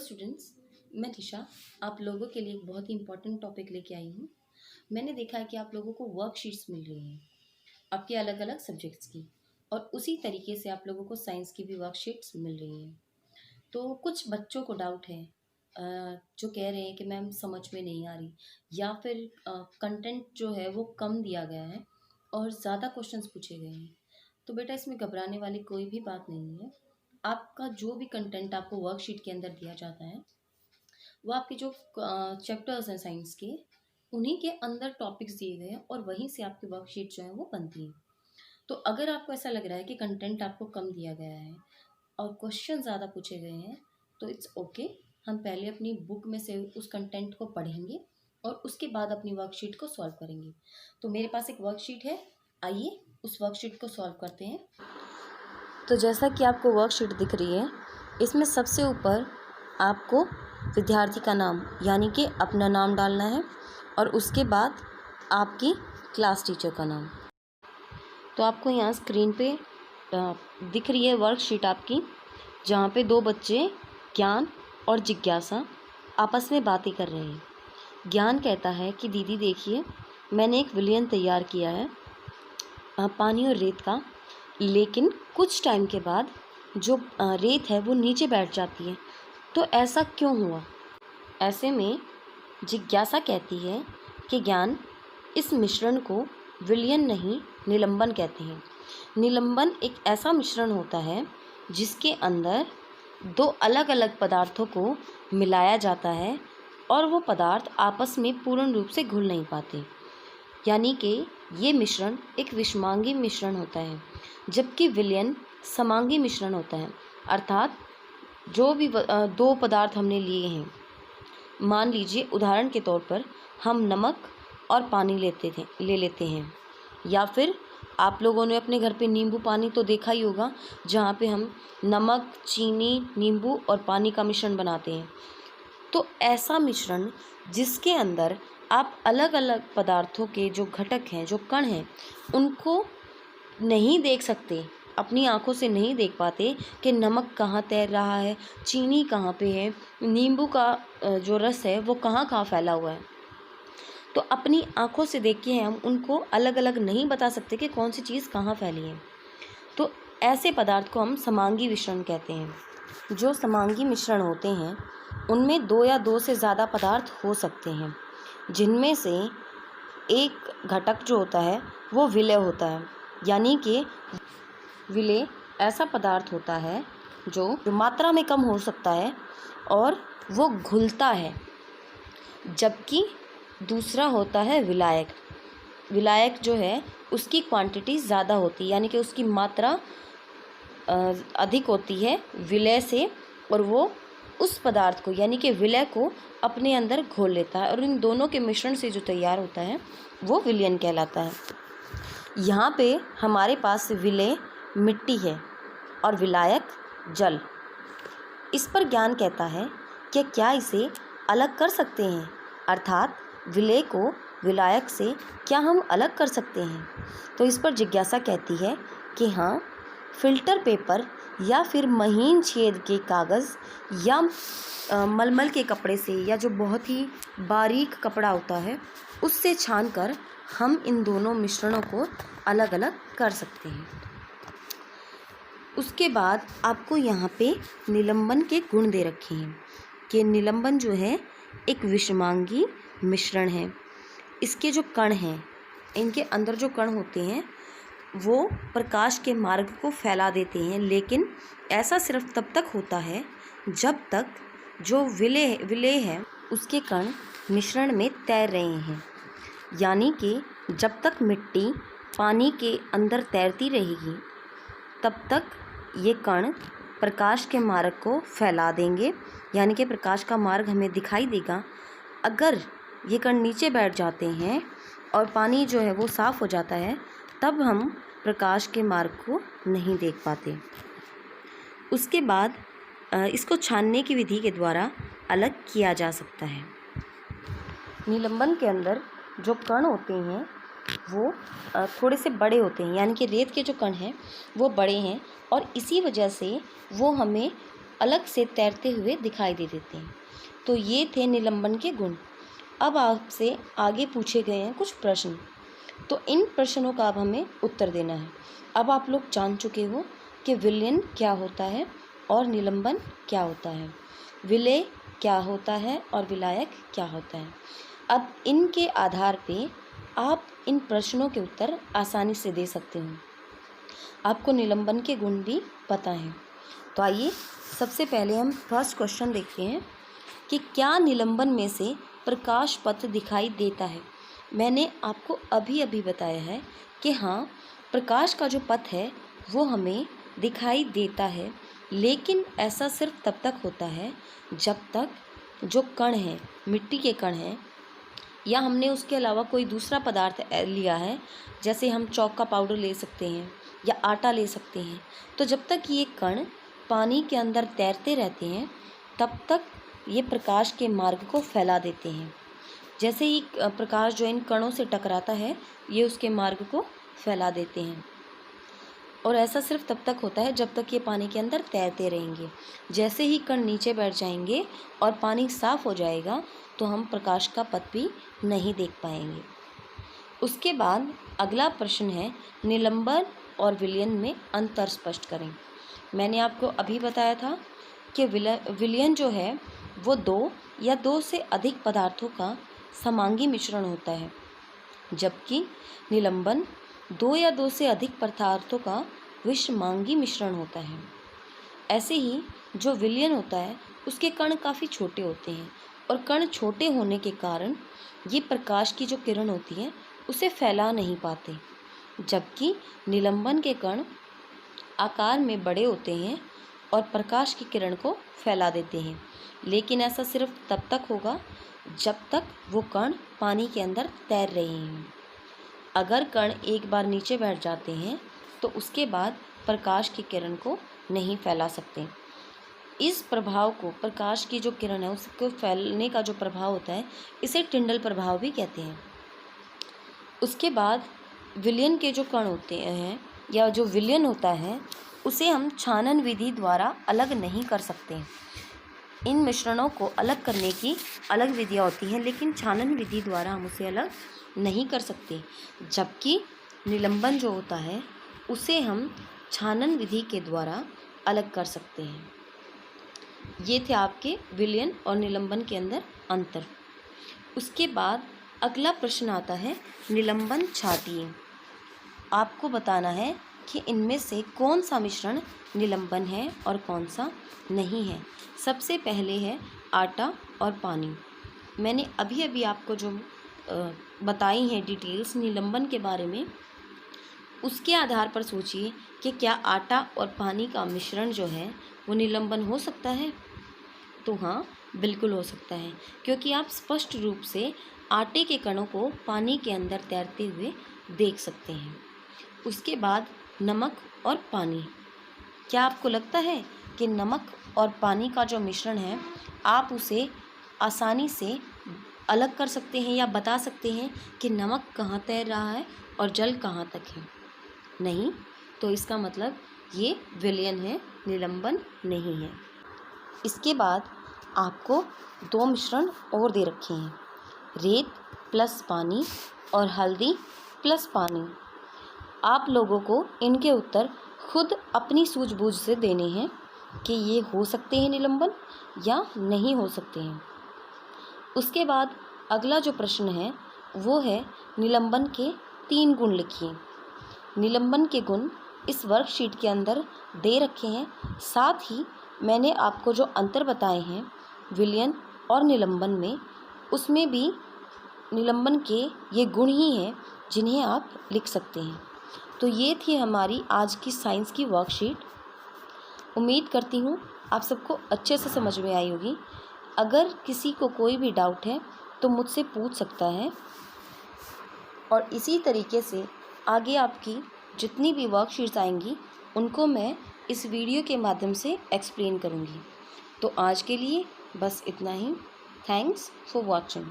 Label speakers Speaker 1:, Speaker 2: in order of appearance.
Speaker 1: Students, मैं निशा आप लोगों के लिए एक बहुत ही इम्पोर्टेंट टॉपिक लेके आई हूँ। मैंने देखा है कि आप लोगों को वर्कशीट्स मिल रही हैं आपके अलग अलग सब्जेक्ट्स की, और उसी तरीके से आप लोगों को साइंस की भी वर्कशीट्स मिल रही हैं। तो कुछ बच्चों को डाउट है, जो कह रहे हैं कि मैम समझ में नहीं आ रही, या फिर कंटेंट जो है वो कम दिया गया है और ज़्यादा क्वेश्चंस पूछे गए हैं। तो बेटा, इसमें घबराने वाली कोई भी बात नहीं है। आपका जो भी कंटेंट आपको वर्कशीट के अंदर दिया जाता है वो आपके जो चैप्टर्स हैं साइंस के, उन्हीं के अंदर टॉपिक्स दिए गए हैं और वहीं से आपकी वर्कशीट जो है वो बनती है। तो अगर आपको ऐसा लग रहा है कि कंटेंट आपको कम दिया गया है और क्वेश्चन ज़्यादा पूछे गए हैं, तो इट्स ओके। हम पहले अपनी बुक में से उस कंटेंट को पढ़ेंगे और उसके बाद अपनी वर्कशीट को सॉल्व करेंगे। तो मेरे पास एक वर्कशीट है, आइए उस वर्कशीट को सॉल्व करते हैं। तो जैसा कि आपको वर्कशीट दिख रही है, इसमें सबसे ऊपर आपको विद्यार्थी का नाम यानी कि अपना नाम डालना है और उसके बाद आपकी क्लास टीचर का नाम। तो आपको यहाँ स्क्रीन पे दिख रही है वर्कशीट आपकी, जहाँ पे दो बच्चे ज्ञान और जिज्ञासा आपस में बातें कर रहे हैं। ज्ञान कहता है कि दीदी देखिए, मैंने एक विलयन तैयार किया है पानी और रेत का, लेकिन कुछ टाइम के बाद जो रेत है वो नीचे बैठ जाती है, तो ऐसा क्यों हुआ। ऐसे में जिज्ञासा कहती है कि ज्ञान, इस मिश्रण को विलयन नहीं निलंबन कहते हैं। निलंबन एक ऐसा मिश्रण होता है जिसके अंदर दो अलग अलग पदार्थों को मिलाया जाता है और वो पदार्थ आपस में पूर्ण रूप से घुल नहीं पाते, यानी कि ये मिश्रण एक विषमांगी मिश्रण होता है, जबकि विलयन समांगी मिश्रण होता है। अर्थात जो भी दो पदार्थ हमने लिए हैं, मान लीजिए उदाहरण के तौर पर हम नमक और पानी ले लेते हैं, या फिर आप लोगों ने अपने घर पे नींबू पानी तो देखा ही होगा, जहाँ पे हम नमक, चीनी, नींबू और पानी का मिश्रण बनाते हैं। तो ऐसा मिश्रण जिसके अंदर आप अलग अलग पदार्थों के जो घटक हैं, जो कण हैं, उनको नहीं देख सकते, अपनी आँखों से नहीं देख पाते कि नमक कहाँ तैर रहा है, चीनी कहाँ पे है, नींबू का जो रस है वो कहाँ कहाँ फैला हुआ है। तो अपनी आँखों से देख के हम उनको अलग अलग नहीं बता सकते कि कौन सी चीज़ कहाँ फैली है। तो ऐसे पदार्थ को हम समांगी मिश्रण कहते हैं। जो समांगी मिश्रण होते हैं उनमें दो या दो से ज़्यादा पदार्थ हो सकते हैं, जिनमें से एक घटक जो होता है वो विलय होता है, यानी कि विलय ऐसा पदार्थ होता है जो मात्रा में कम हो सकता है और वो घुलता है, जबकि दूसरा होता है विलायक। विलायक जो है उसकी क्वांटिटी ज़्यादा होती है, यानी कि उसकी मात्रा अधिक होती है विलय से, और वो उस पदार्थ को यानी कि विलय को अपने अंदर घोल लेता है, और इन दोनों के मिश्रण से जो तैयार होता है वो विलयन कहलाता है। यहाँ पे हमारे पास विलय मिट्टी है और विलायक जल। इस पर ज्ञान कहता है कि क्या इसे अलग कर सकते हैं, अर्थात विलय को विलायक से क्या हम अलग कर सकते हैं। तो इस पर जिज्ञासा कहती है कि हाँ, फिल्टर पेपर या फिर महीन छेद के कागज़ या मलमल के कपड़े से, या जो बहुत ही बारीक कपड़ा होता है उससे छानकर हम इन दोनों मिश्रणों को अलग अलग कर सकते हैं। उसके बाद आपको यहाँ पे निलंबन के गुण दे रखे हैं कि निलंबन जो है एक विषमांगी मिश्रण है। इसके जो कण हैं, इनके अंदर जो कण होते हैं वो प्रकाश के मार्ग को फैला देते हैं, लेकिन ऐसा सिर्फ तब तक होता है जब तक जो विलय है उसके कण मिश्रण में तैर रहे हैं, यानी कि जब तक मिट्टी पानी के अंदर तैरती रहेगी तब तक ये कण प्रकाश के मार्ग को फैला देंगे, यानी कि प्रकाश का मार्ग हमें दिखाई देगा। अगर ये कण नीचे बैठ जाते हैं और पानी जो है वो साफ़ हो जाता है, तब हम प्रकाश के मार्ग को नहीं देख पाते। उसके बाद इसको छानने की विधि के द्वारा अलग किया जा सकता है। निलंबन के अंदर जो कण होते हैं वो थोड़े से बड़े होते हैं, यानी कि रेत के जो कण हैं वो बड़े हैं, और इसी वजह से वो हमें अलग से तैरते हुए दिखाई दे देते हैं। तो ये थे निलंबन के गुण। अब आपसे आगे पूछे गए हैं कुछ प्रश्न, तो इन प्रश्नों का अब हमें उत्तर देना है। अब आप लोग जान चुके हो कि विलयन क्या होता है और निलंबन क्या होता है, विलय क्या होता है और विलायक क्या होता है। अब इनके आधार पे आप इन प्रश्नों के उत्तर आसानी से दे सकते हो। आपको निलंबन के गुण भी पता हैं। तो आइए सबसे पहले हम फर्स्ट क्वेश्चन देखते हैं कि क्या निलंबन में से प्रकाश पथ दिखाई देता है। मैंने आपको अभी अभी बताया है कि हाँ, प्रकाश का जो पथ है वो हमें दिखाई देता है, लेकिन ऐसा सिर्फ तब तक होता है जब तक जो कण हैं, मिट्टी के कण हैं, या हमने उसके अलावा कोई दूसरा पदार्थ लिया है, जैसे हम चौक का पाउडर ले सकते हैं या आटा ले सकते हैं। तो जब तक ये कण पानी के अंदर तैरते रहते हैं तब तक ये प्रकाश के मार्ग को फैला देते हैं। जैसे ही प्रकाश जो इन कणों से टकराता है ये उसके मार्ग को फैला देते हैं, और ऐसा सिर्फ तब तक होता है जब तक ये पानी के अंदर तैरते रहेंगे। जैसे ही कण नीचे बैठ जाएंगे और पानी साफ हो जाएगा तो हम प्रकाश का पथ भी नहीं देख पाएंगे। उसके बाद अगला प्रश्न है, निलंबन और विलयन में अंतर स्पष्ट करें। मैंने आपको अभी बताया था कि विलयन जो है वो दो या दो से अधिक पदार्थों का समांगी मिश्रण होता है, जबकि निलंबन दो या दो से अधिक पदार्थों का विषमांगी मिश्रण होता है। ऐसे ही जो विलयन होता है उसके कण काफ़ी छोटे होते हैं, और कण छोटे होने के कारण ये प्रकाश की जो किरण होती है उसे फैला नहीं पाते, जबकि निलंबन के कण आकार में बड़े होते हैं और प्रकाश की किरण को फैला देते हैं। लेकिन ऐसा सिर्फ तब तक होगा जब तक वो कण पानी के अंदर तैर रहे हैं। अगर कण एक बार नीचे बैठ जाते हैं तो उसके बाद प्रकाश की किरण को नहीं फैला सकते। इस प्रभाव को, प्रकाश की जो किरण है उसको फैलने का जो प्रभाव होता है, इसे टिंडल प्रभाव भी कहते हैं। उसके बाद विलयन के जो कण होते हैं या जो विलयन होता है उसे हम छानन विधि द्वारा अलग नहीं कर सकते। इन मिश्रणों को अलग करने की अलग विधियाँ होती हैं, लेकिन छानन विधि द्वारा हम उसे अलग नहीं कर सकते। जबकि निलंबन जो होता है उसे हम छानन विधि के द्वारा अलग कर सकते हैं। ये थे आपके विलयन और निलंबन के अंदर अंतर। उसके बाद अगला प्रश्न आता है, निलंबन छाटिए। आपको बताना है कि इनमें से कौन सा मिश्रण निलंबन है और कौन सा नहीं है। सबसे पहले है आटा और पानी। मैंने अभी अभी आपको जो बताई हैं डिटेल्स निलंबन के बारे में, उसके आधार पर सोचिए कि क्या आटा और पानी का मिश्रण जो है वो निलंबन हो सकता है। तो हाँ, बिल्कुल हो सकता है, क्योंकि आप स्पष्ट रूप से आटे के कणों को पानी के अंदर तैरते हुए देख सकते हैं। उसके बाद नमक और पानी। क्या आपको लगता है कि नमक और पानी का जो मिश्रण है आप उसे आसानी से अलग कर सकते हैं या बता सकते हैं कि नमक कहाँ तैर रहा है और जल कहाँ तक है? नहीं। तो इसका मतलब ये विलयन है, निलंबन नहीं है। इसके बाद आपको दो मिश्रण और दे रखे हैं, रेत प्लस पानी और हल्दी प्लस पानी। आप लोगों को इनके उत्तर खुद अपनी सूझबूझ से देने हैं कि ये हो सकते हैं निलंबन या नहीं हो सकते हैं। उसके बाद अगला जो प्रश्न है वो है, निलंबन के 3 गुण लिखिए। निलंबन के गुण इस वर्कशीट के अंदर दे रखे हैं। साथ ही मैंने आपको जो अंतर बताए हैं विलयन और निलंबन में, उसमें भी निलंबन के ये गुण ही हैं जिन्हें आप लिख सकते हैं। तो ये थी हमारी आज की साइंस की वर्कशीट। उम्मीद करती हूँ आप सबको अच्छे से समझ में आई होगी। अगर किसी को कोई भी डाउट है तो मुझसे पूछ सकता है, और इसी तरीके से आगे आपकी जितनी भी वर्कशीट्स आएंगी उनको मैं इस वीडियो के माध्यम से एक्सप्लेन करूँगी। तो आज के लिए बस इतना ही। Thanks for watching.